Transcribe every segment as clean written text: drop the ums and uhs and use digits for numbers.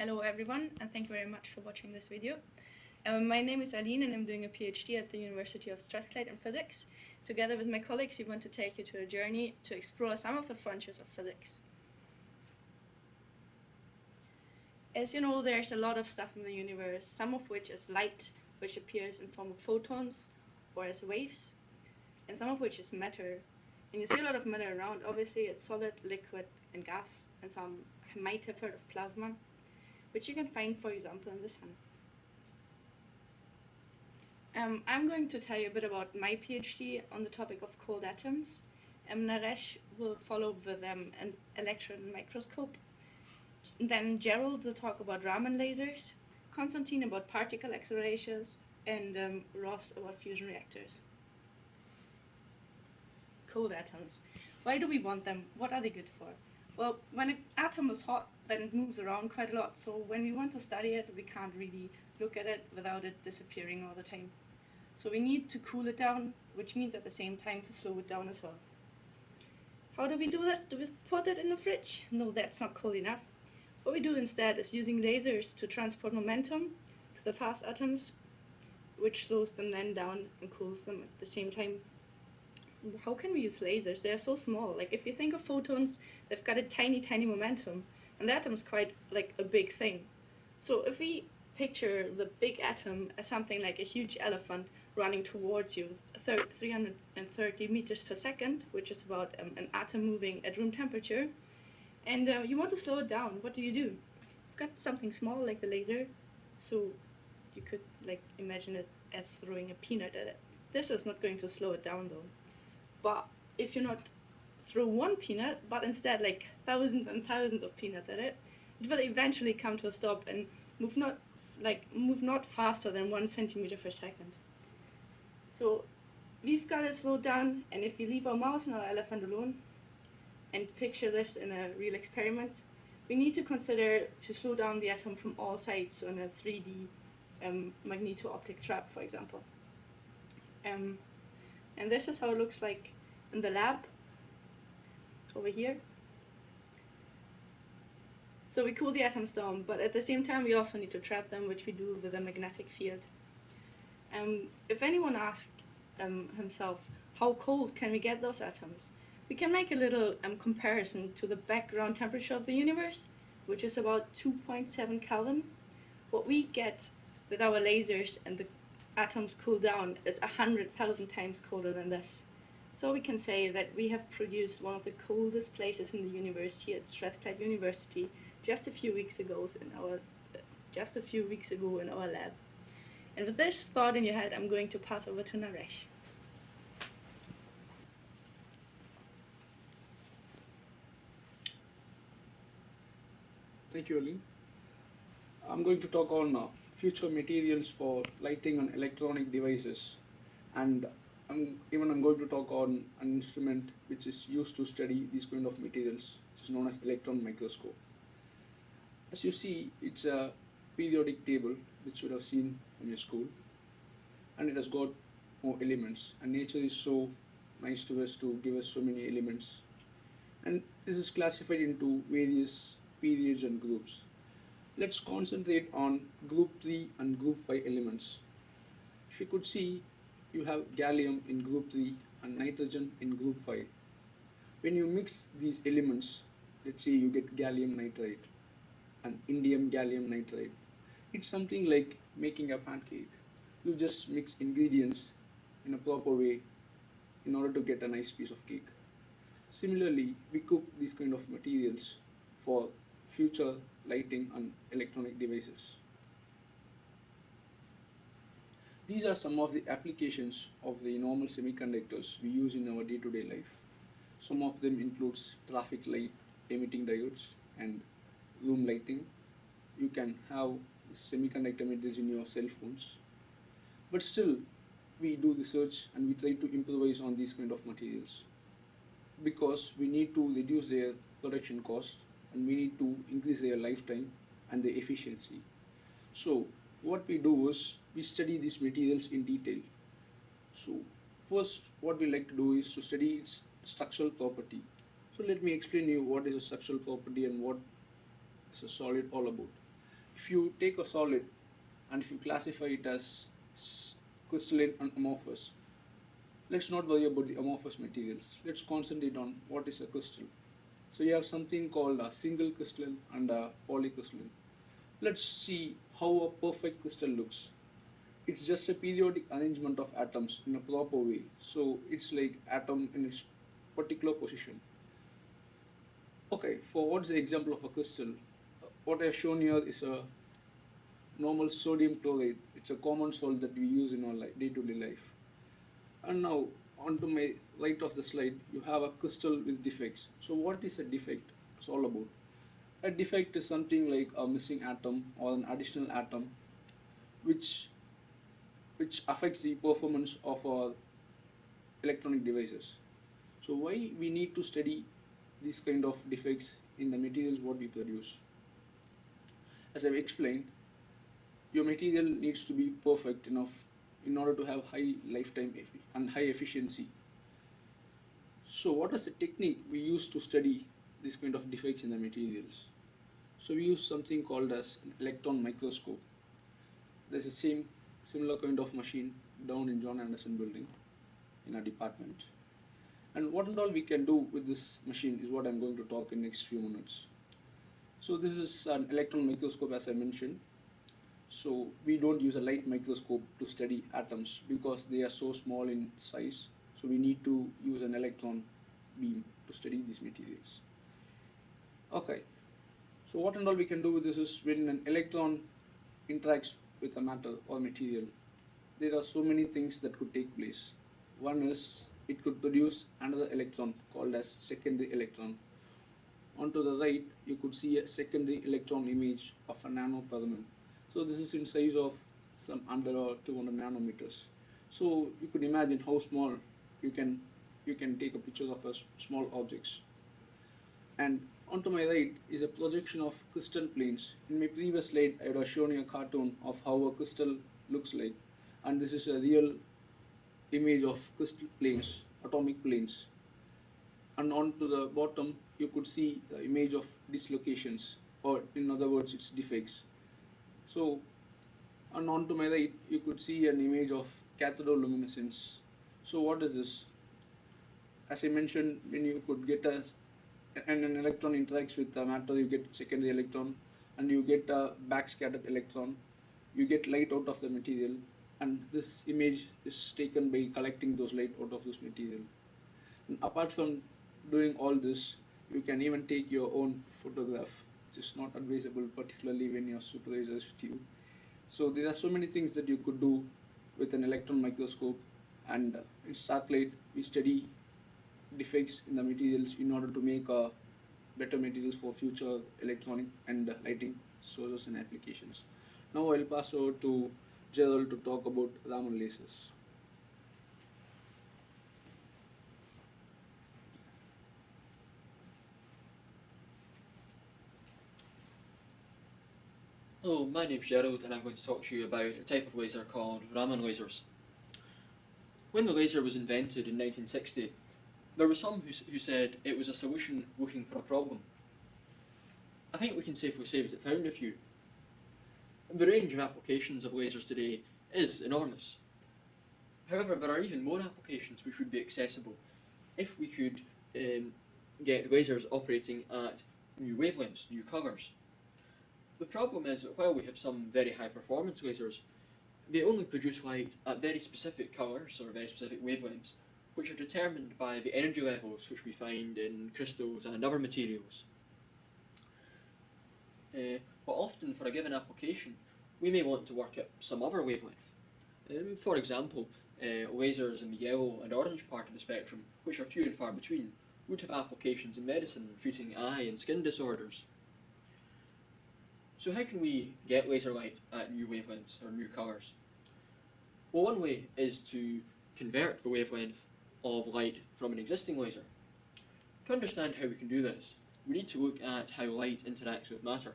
Hello everyone, and thank you very much for watching this video. My name is Aline and I'm doing a PhD at the University of Strathclyde in physics. Together with my colleagues, we want to take you to a journey to explore some of the frontiers of physics. As you know, there's a lot of stuff in the universe, some of which is light, which appears in form of photons or as waves, and some of which is matter. And you see a lot of matter around. Obviously, it's solid, liquid, and gas, and some might have heard of plasma, which you can find, for example, in the sun. I'm going to tell you a bit about my PhD on the topic of cold atoms. Naresh will follow with an electron microscope. Then Gerald will talk about Raman lasers, Constantin about particle accelerators, and Ross about fusion reactors. Cold atoms. Why do we want them? What are they good for? Well, when an atom is hot, then it moves around quite a lot. So when we want to study it, we can't really look at it without it disappearing all the time. So we need to cool it down, which means at the same time to slow it down as well. How do we do this? Do we put it in the fridge? No, that's not cold enough. What we do instead is using lasers to transport momentum to the fast atoms, which slows them then down and cools them at the same time. How can we use lasers? They're so small. Like if you think of photons, they've got a tiny, tiny momentum, and the atom is quite like a big thing. So if we picture the big atom as something like a huge elephant running towards you, 330 meters per second, which is about an atom moving at room temperature, and you want to slow it down, what do? You've got something small like the laser, so you could like imagine it as throwing a peanut at it. This is not going to slow it down though. But if you not throw one peanut, but instead like thousands and thousands of peanuts at it, it will eventually come to a stop and move not faster than 1 centimeter per second. So we've got it slowed down, and if we leave our mouse and our elephant alone and picture this in a real experiment, we need to consider to slow down the atom from all sides, so in a 3D Magneto optic trap, for example. And this is how it looks like in the lab over here. So we cool the atoms down, but at the same time we also need to trap them, which we do with a magnetic field. If anyone asks himself, how cold can we get those atoms? We can make a little comparison to the background temperature of the universe, which is about 2.7 Kelvin. What we get with our lasers and the atoms cool down is 100,000 times colder than this. So we can say that we have produced one of the coldest places in the universe here at Strathclyde University just a few weeks ago in our lab. And with this thought in your head, I'm going to pass over to Naresh. Thank you, Aline. I'm going to talk on future materials for lighting on electronic devices, and I'm going to talk on an instrument which is used to study these kind of materials, which is known as electron microscope. As you see, it's a periodic table which you would have seen in your school, and it has got more elements, and nature is so nice to us to give us so many elements, and this is classified into various periods and groups. Let's concentrate on group 3 and group 5 elements. If you could see, you have gallium in group 3 and nitrogen in group 5. When you mix these elements, let's say you get gallium nitride and indium gallium nitride, it's something like making a pancake. You just mix ingredients in a proper way in order to get a nice piece of cake. Similarly, we cook these kind of materials for future lighting and electronic devices. These are some of the applications of the normal semiconductors we use in our day-to-day life. Some of them includes traffic light emitting diodes and room lighting. You can have semiconductor materials in your cell phones. But still, we do research and we try to improvise on these kind of materials because we need to reduce their production cost and we need to increase their lifetime and their efficiency. So what we do is we study these materials in detail. So first, what we like to do is to study its structural property. So let me explain you what is a structural property and what is a solid all about. if you take a solid and if you classify it as crystalline and amorphous, let's not worry about the amorphous materials. Let's concentrate on what is a crystal. So you have something called a single crystalline and a polycrystalline. Let's see how a perfect crystal looks. It's just a periodic arrangement of atoms in a proper way. So it's like atom in its particular position. Okay, for what's the example of a crystal? What I've shown here is a normal sodium chloride. It's a common salt that we use in our day-to-day life. And now, onto my right of the slide, you have a crystal with defects. So what is a defect? It's all about. A defect is something like a missing atom or an additional atom which affects the performance of our electronic devices. So why we need to study these kind of defects in the materials what we produce? As I've explained, your material needs to be perfect enough in order to have high lifetime and high efficiency. So what is the technique we use to study this kind of defects in the materials? So we use something called as an electron microscope. There's a similar kind of machine down in John Anderson building in our department. And what and all we can do with this machine is what I'm going to talk in next few minutes. So this is an electron microscope, as I mentioned. So we don't use a light microscope to study atoms because they are so small in size. So we need to use an electron beam to study these materials. Okay, so what and all we can do with this is when an electron interacts with a matter or material, there are so many things that could take place. One is it could produce another electron called as secondary electron. Onto the right, you could see a secondary electron image of a nanopyramid. So this is in size of some under 200 nanometers. So you could imagine how small you can take a picture of a small objects. And onto my right is a projection of crystal planes. In my previous slide, I had shown you a cartoon of how a crystal looks like, and this is a real image of crystal planes, atomic planes. And onto the bottom, you could see the image of dislocations, or in other words, its defects. So, and onto my right, you could see an image of cathodoluminescence. So what is this? As I mentioned, when you could get an electron interacts with the matter, you get secondary electron, and you get a backscattered electron. You get light out of the material, and this image is taken by collecting those light out of this material. And apart from doing all this, you can even take your own photograph, which is not advisable, particularly when your supervisor is with you. So there are so many things that you could do with an electron microscope, and in satellite we study defects in the materials in order to make better materials for future electronic and lighting sources and applications. Now I'll pass over to Gerald to talk about Raman lasers. Hello, my name's Gerald and I'm going to talk to you about a type of laser called Raman lasers. When the laser was invented in 1960, there were some who said it was a solution looking for a problem. I think we can safely say that it found a few. The range of applications of lasers today is enormous. However, there are even more applications which would be accessible if we could get lasers operating at new wavelengths, new colours. The problem is that while we have some very high performance lasers, they only produce light at very specific colours or very specific wavelengths, which are determined by the energy levels which we find in crystals and other materials. But often for a given application, we may want to work at some other wavelength. For example, lasers in the yellow and orange part of the spectrum, which are few and far between, would have applications in medicine treating eye and skin disorders. So how can we get laser light at new wavelengths or new colours? Well, one way is to convert the wavelength of light from an existing laser. To understand how we can do this, we need to look at how light interacts with matter.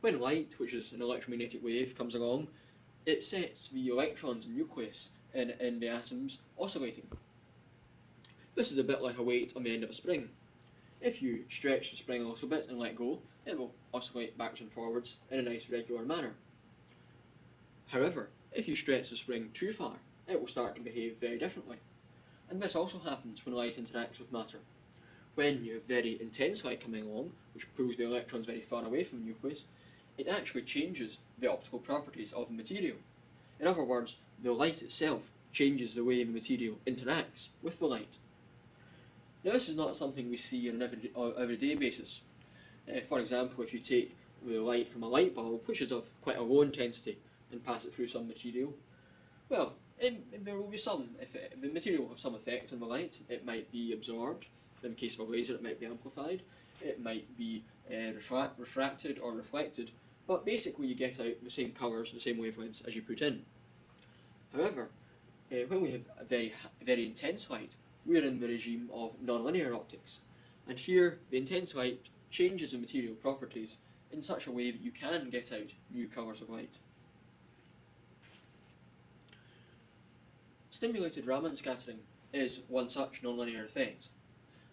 When light, which is an electromagnetic wave, comes along, it sets the electrons and nucleus in the atoms oscillating. This is a bit like a weight on the end of a spring. If you stretch the spring a little bit and let go, it will oscillate backwards and forwards in a nice regular manner. However, if you stretch the spring too far, it will start to behave very differently. And this also happens when light interacts with matter. When you have very intense light coming along, which pulls the electrons very far away from the nucleus, it actually changes the optical properties of the material. In other words, the light itself changes the way the material interacts with the light. Now, this is not something we see on an everyday basis. For example, if you take the light from a light bulb, which is of quite a low intensity, and pass it through some material, well, there will be some effect. The material will have some effect on the light. It might be absorbed. In the case of a laser, it might be amplified. It might be refracted or reflected. But basically, you get out the same colours, the same wavelengths as you put in. However, when we have a very intense light, we're in the regime of nonlinear optics. And here, the intense light changes the material properties in such a way that you can get out new colours of light. Stimulated Raman scattering is one such nonlinear effect,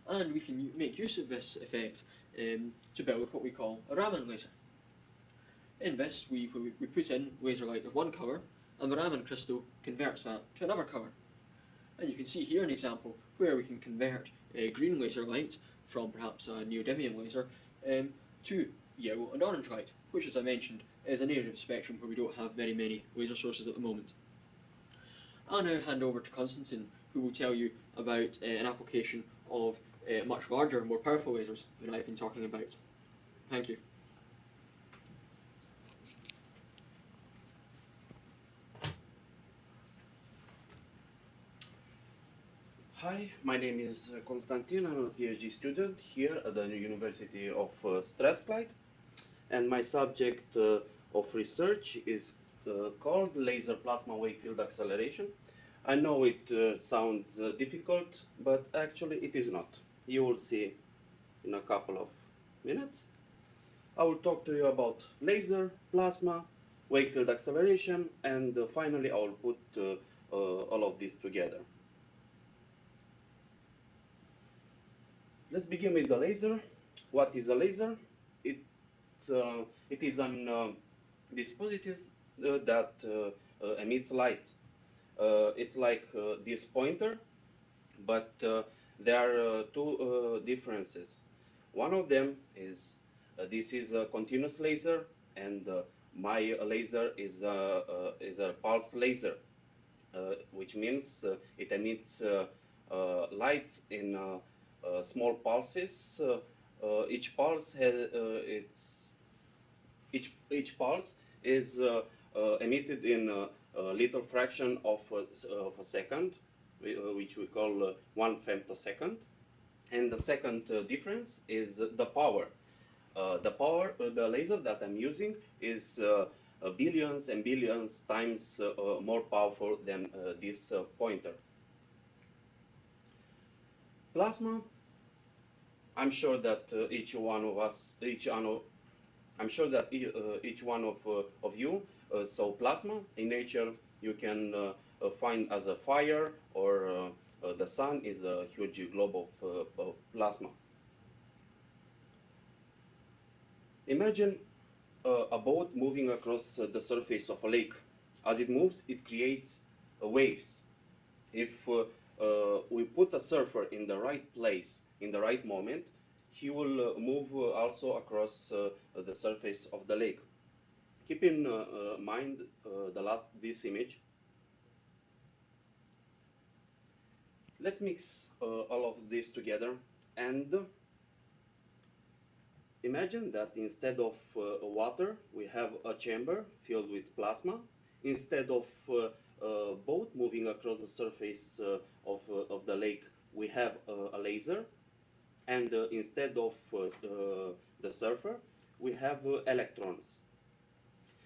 and we can make use of this effect to build what we call a Raman laser. In this, we put in laser light of one colour, and the Raman crystal converts that to another colour. And you can see here an example where we can convert green laser light from perhaps a neodymium laser to yellow and orange light, which, as I mentioned, is an area of the spectrum where we don't have very many laser sources at the moment. I'll now hand over to Constantin, who will tell you about an application of much larger, more powerful lasers than I've been talking about. Thank you. Hi, my name is Constantin. I'm a PhD student here at the University of Strathclyde, and my subject of research is called laser plasma wakefield acceleration. I know it sounds difficult, but actually it is not. You will see in a couple of minutes. I will talk to you about laser, plasma, wakefield acceleration, and finally I will put all of this together. Let's begin with the laser. What is a laser? It is an dispositive that emits light. It's like this pointer, but there are two differences. One of them is this is a continuous laser, and my laser is a pulse laser, which means it emits lights in small pulses. Each pulse has each pulse is emitted in a little fraction of a second, which we call 1 femtosecond. And the second difference is the power. The laser that I'm using is billions and billions times more powerful than this pointer. Plasma. I'm sure that each one of you saw plasma. In nature, you can find as a fire, or the sun is a huge globe of plasma. Imagine a boat moving across the surface of a lake. As it moves, it creates waves. If we put a surfer in the right place, in the right moment, he will move also across the surface of the lake. Keep in mind this image. Let's mix all of this together and imagine that instead of water, we have a chamber filled with plasma. Instead of a boat moving across the surface of the lake, we have a laser. And instead of the surfer, we have electrons.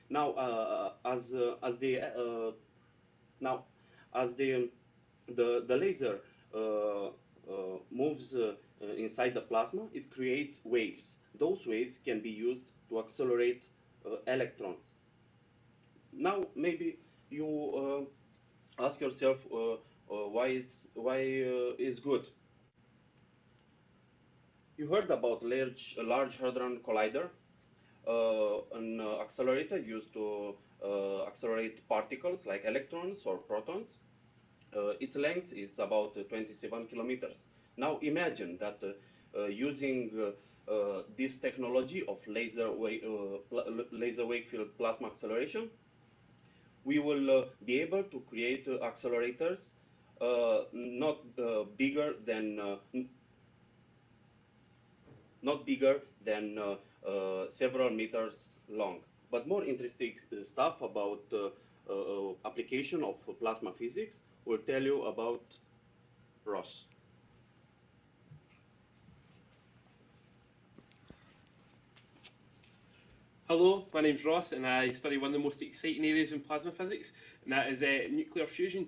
Now, as the laser moves inside the plasma, it creates waves. Those waves can be used to accelerate electrons. Now, maybe you ask yourself why it's good. You heard about Large Hadron Collider, an accelerator used to accelerate particles like electrons or protons. Its length is about 27 kilometers. Now imagine that using this technology of laser Wakefield plasma acceleration, we will be able to create accelerators not bigger than several meters long. But more interesting stuff about application of plasma physics will tell you about Ross. Hello, my name's Ross, and I study one of the most exciting areas in plasma physics, and that is nuclear fusion.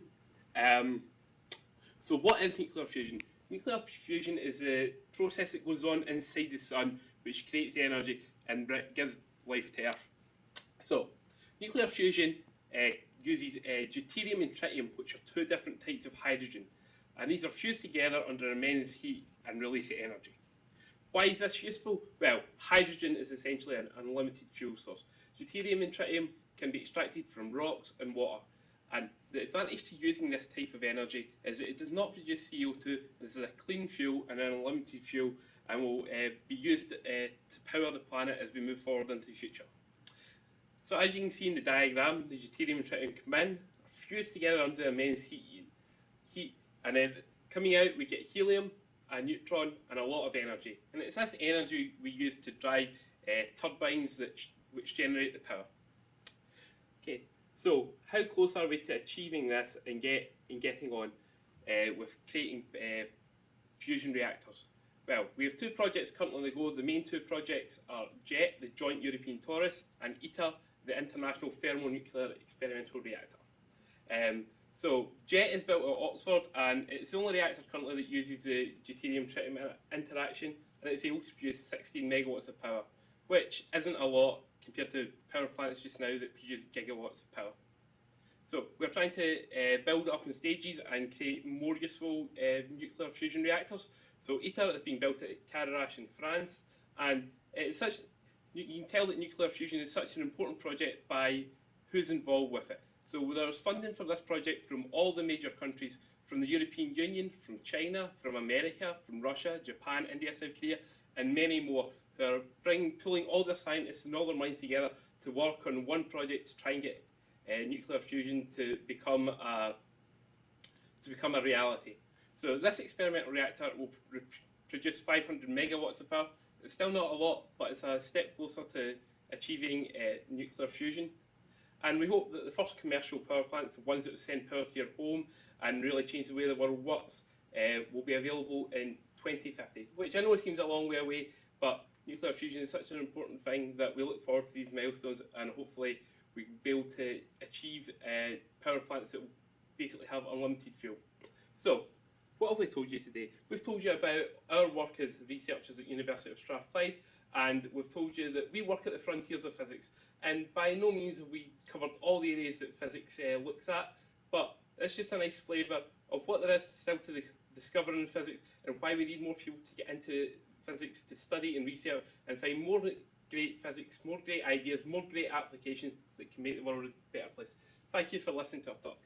So what is nuclear fusion? Nuclear fusion is a process that goes on inside the sun, which creates the energy and gives life to Earth. So, nuclear fusion uses deuterium and tritium, which are two different types of hydrogen, and these are fused together under immense heat and release energy. Why is this useful? Well, hydrogen is essentially an unlimited fuel source. Deuterium and tritium can be extracted from rocks and water, and the advantage to using this type of energy is that it does not produce CO2. This is a clean fuel and an unlimited fuel, and will be used to power the planet as we move forward into the future. So as you can see in the diagram, the deuterium and tritium come in, are fused together under immense heat, and then coming out we get helium, a neutron, and a lot of energy. And it's this energy we use to drive turbines which generate the power. Okay, so how close are we to achieving this and getting on with creating fusion reactors? Well, we have two projects currently on the go. The main two projects are JET, the Joint European Torus, and ITER, the International Thermonuclear Experimental Reactor. So JET is built at Oxford, and it's the only reactor currently that uses the deuterium-tritium interaction, and it's able to produce 16 megawatts of power, which isn't a lot compared to power plants just now that produce gigawatts of power. So we're trying to build it up in stages and create more useful nuclear fusion reactors. So ITER is being built at Cararache in France, and it's you can tell that nuclear fusion is such an important project by who's involved with it. So there's funding for this project from all the major countries, from the European Union, from China, from America, from Russia, Japan, India, South Korea, and many more, who are pulling all their scientists and all their minds together to work on one project to try and get nuclear fusion to become a reality. So this experimental reactor will produce 500 megawatts of power. It's still not a lot, but it's a step closer to achieving nuclear fusion. And we hope that the first commercial power plants, the ones that will send power to your home and really change the way the world works, will be available in 2050, which I know seems a long way away, but nuclear fusion is such an important thing that we look forward to these milestones, and hopefully we can be able to achieve power plants that will basically have unlimited fuel. So, what have we told you today? We've told you about our work as researchers at University of Strathclyde, and we've told you that we work at the frontiers of physics. And by no means have we covered all the areas that physics looks at, but it's just a nice flavour of what there is still to discover in physics, and why we need more people to get into physics, to study and research and find more great physics, more great ideas, more great applications that can make the world a better place. Thank you for listening to our talk.